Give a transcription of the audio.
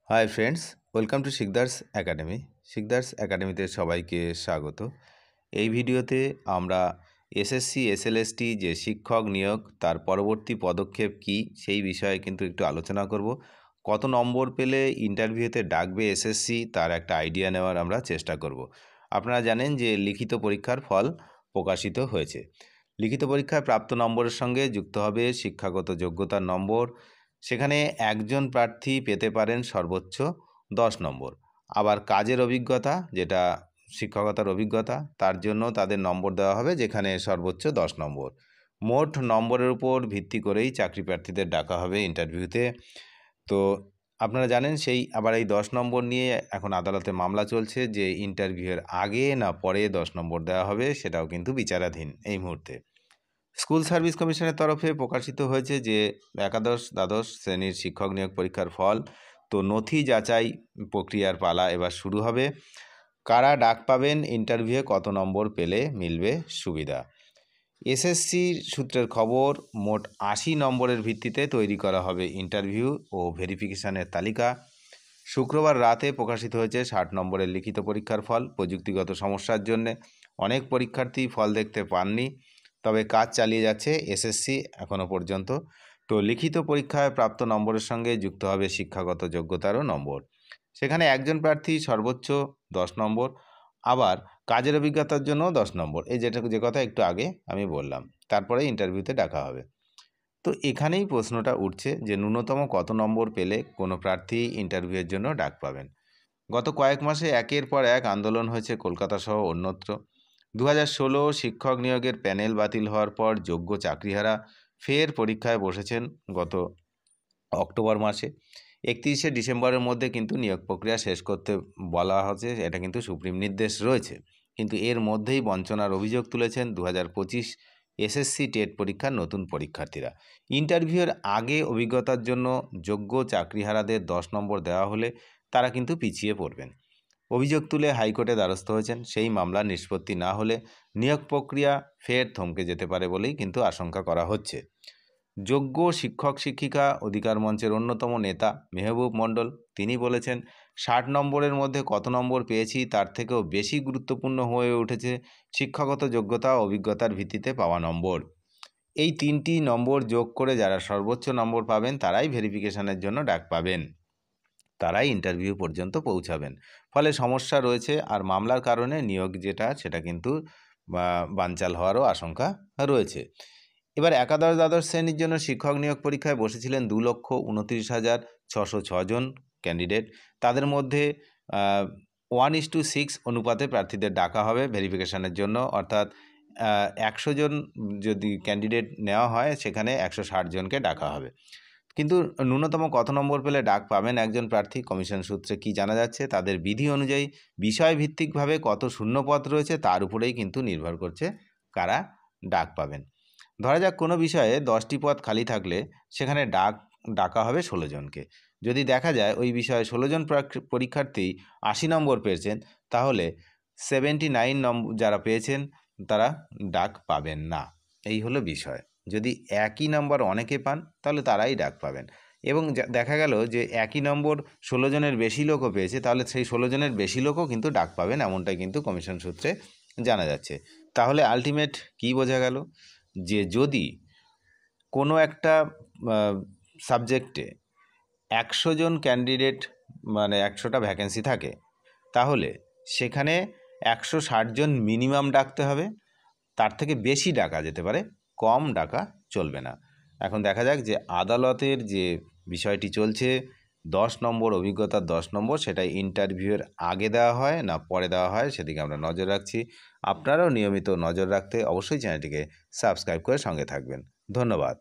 Hi friends, welcome to Sikdar's academy. Sikdar's একাডেমিতে সবাইকে স্বাগত। এই ভিডিওতে আমরা এসএসসি এসএলএসটি যে শিক্ষক নিয়োগ তার পরবর্তী পদক্ষেপ কি সেই বিষয়ে কিন্তু একটু আলোচনা করব। কত নম্বর পেলে ইন্টারভিউতে ডাকবে এসএসসি তার একটা আইডিয়া নেওয়ার আমরা চেষ্টা করব। আপনারা জানেন যে লিখিত পরীক্ষার ফল প্রকাশিত হয়েছে। লিখিত পরীক্ষায় প্রাপ্ত নম্বরের সঙ্গে যুক্ত হবে শিক্ষাগত যোগ্যতার নম্বর। সেখানে একজন প্রার্থী পেতে পারেন সর্বোচ্চ 10 নম্বর। আবার কাজের অভিজ্ঞতা, যেটা শিক্ষকতার অভিজ্ঞতা, তার জন্য তাদের নম্বর দেওয়া হবে, যেখানে সর্বোচ্চ 10 নম্বর। মোট নম্বরের উপর ভিত্তি করেই চাকরি প্রার্থীদের ডাকা হবে ইন্টারভিউতে। তো আপনারা জানেন আবার এই 10 নম্বর নিয়ে এখন আদালতে মামলা চলছে যে ইন্টারভিউয়ের আগে না পরে 10 নম্বর দেওয়া হবে, সেটাও কিন্তু বিচারাধীন এই মুহূর্তে। স্কুল সার্ভিস কমিশনের তরফে প্রকাশিত হয়েছে যে একাদশ দ্বাদশ শ্রেণীর শিক্ষক নিয়োগ পরীক্ষার ফল। তো নথি যাচাই প্রক্রিয়ার পালা এবার শুরু হবে। কারা ডাক পাবেন, ইন্টারভিউয়ে কত নম্বর পেলে মিলবে সুবিধা। এসএসসি সূত্রের খবর, মোট 80 নম্বরের ভিত্তিতে তৈরি করা হবে ইন্টারভিউ ও ভেরিফিকেশনের তালিকা। শুক্রবার রাতে প্রকাশিত হয়েছে 60 নম্বরের লিখিত পরীক্ষার ফল। প্রযুক্তিগত সমস্যার জন্যে অনেক পরীক্ষার্থী ফল দেখতে পাননি, তবে কাজ চালিয়ে যাচ্ছে এসএসসি এখনও পর্যন্ত। তো লিখিত পরীক্ষায় প্রাপ্ত নম্বরের সঙ্গে যুক্ত হবে শিক্ষাগত যোগ্যতারও নম্বর। সেখানে একজন প্রার্থী সর্বোচ্চ 10 নম্বর, আবার কাজের অভিজ্ঞতার জন্য 10 নম্বর। যে কথা একটু আগে আমি বললাম, তারপরে ইন্টারভিউতে ডাকা হবে। তো এখানেই প্রশ্নটা উঠছে যে ন্যূনতম কত নম্বর পেলে কোনো প্রার্থী ইন্টারভিউয়ের জন্য ডাক পাবেন। গত কয়েক মাসে একের পর এক আন্দোলন হয়েছে কলকাতা সহ অন্যত্র। 2016 শিক্ষক নিয়োগের প্যানেল বাতিল হওয়ার পর যোগ্য চাকরিহারা ফের পরীক্ষায় বসেছেন গত অক্টোবর মাসে। 31শে ডিসেম্বরের মধ্যে কিন্তু নিয়োগ প্রক্রিয়া শেষ করতে বলা হচ্ছে, এটা কিন্তু সুপ্রিম নির্দেশ রয়েছে। কিন্তু এর মধ্যেই বঞ্চনার অভিযোগ তুলেছেন 2025 এসএসসি টেট পরীক্ষার নতুন পরীক্ষার্থীরা। ইন্টারভিউয়ের আগে অভিজ্ঞতার জন্য যোগ্য চাকরিহারাদের 10 নম্বর দেওয়া হলে তারা কিন্তু পিছিয়ে পড়বেন। অভিযোগ তুলে হাইকোর্টে দ্বারস্থ হয়েছেন। সেই মামলার নিষ্পত্তি না হলে নিয়োগ প্রক্রিয়া ফের থমকে যেতে পারে বলেই কিন্তু আশঙ্কা করা হচ্ছে। যোগ্য শিক্ষক শিক্ষিকা অধিকার মঞ্চের অন্যতম নেতা মেহবুব মণ্ডল তিনি বলেছেন, 60 নম্বরের মধ্যে কত নম্বর পেয়েছি তার থেকেও বেশি গুরুত্বপূর্ণ হয়ে উঠেছে শিক্ষাগত যোগ্যতা ও অভিজ্ঞতার ভিত্তিতে পাওয়া নম্বর। এই 3টি নম্বর যোগ করে যারা সর্বোচ্চ নম্বর পাবেন তারাই ভেরিফিকেশনের জন্য ডাক পাবেন, তারাই ইন্টারভিউ পর্যন্ত পৌঁছাবেন। ফলে সমস্যা রয়েছে, আর মামলার কারণে নিয়োগ সেটা কিন্তু বানচাল হওয়ারও আশঙ্কা রয়েছে। এবার একাদশ দ্বাদশ শ্রেণীর জন্য শিক্ষক নিয়োগ পরীক্ষায় বসেছিলেন 2,29,606 জন ক্যান্ডিডেট। তাদের মধ্যে 1:6 অনুপাতে প্রার্থীদের ডাকা হবে ভেরিফিকেশনের জন্য, অর্থাৎ 100 জন যদি ক্যান্ডিডেট নেওয়া হয় সেখানে 160 জনকে ডাকা হবে। কিন্তু ন্যূনতম কত নম্বর পেলে ডাক পাবেন একজন প্রার্থী, কমিশন সূত্রে কি জানা যাচ্ছে, তাদের বিধি অনুযায়ী বিষয়ভিত্তিকভাবে কত শূন্যপদ রয়েছে তার উপরেই কিন্তু নির্ভর করছে কারা ডাক পাবেন। ধরা যাক কোনো বিষয়ে 10টি পদ খালি থাকলে সেখানে ডাকা হবে 16 জনকে। যদি দেখা যায় ওই বিষয়ে 16 জন পরীক্ষার্থী 80 নম্বর পেয়েছেন, তাহলে 79 নম্বর যারা পেয়েছেন তারা ডাক পাবেন না। এই হলো বিষয়। যদি একই নম্বর অনেকে পান তাহলে তারাই ডাক পাবেন, এবং দেখা গেল যে একই নম্বর 16 জনের বেশি লোকও পেয়েছে, তাহলে সেই 16 জনের বেশি লোকও কিন্তু ডাক পাবেন, এমনটাই কিন্তু কমিশন সূত্রে জানা যাচ্ছে। তাহলে আলটিমেট কী বোঝা গেল, যে যদি কোনো একটা সাবজেক্টে 100 জন ক্যান্ডিডেট, মানে 100টা ভ্যাকেন্সি থাকে, তাহলে সেখানে 160 জন মিনিমাম ডাকতে হবে। তার থেকে বেশি ডাকা যেতে পারে, কম ডাকা চলবে না। এখন দেখা যাক যে আদালতের যে বিষয়টি চলছে, 10 নম্বর অভিজ্ঞতার 10 নম্বর সেটা ইন্টারভিউয়ের আগে দেওয়া হয় না পরে দেওয়া হয়, সেদিকে আমরা নজর রাখছি। আপনারাও নিয়মিত নজর রাখতে অবশ্যই চ্যানেলটিকে সাবস্ক্রাইব করে সঙ্গে থাকবেন। ধন্যবাদ।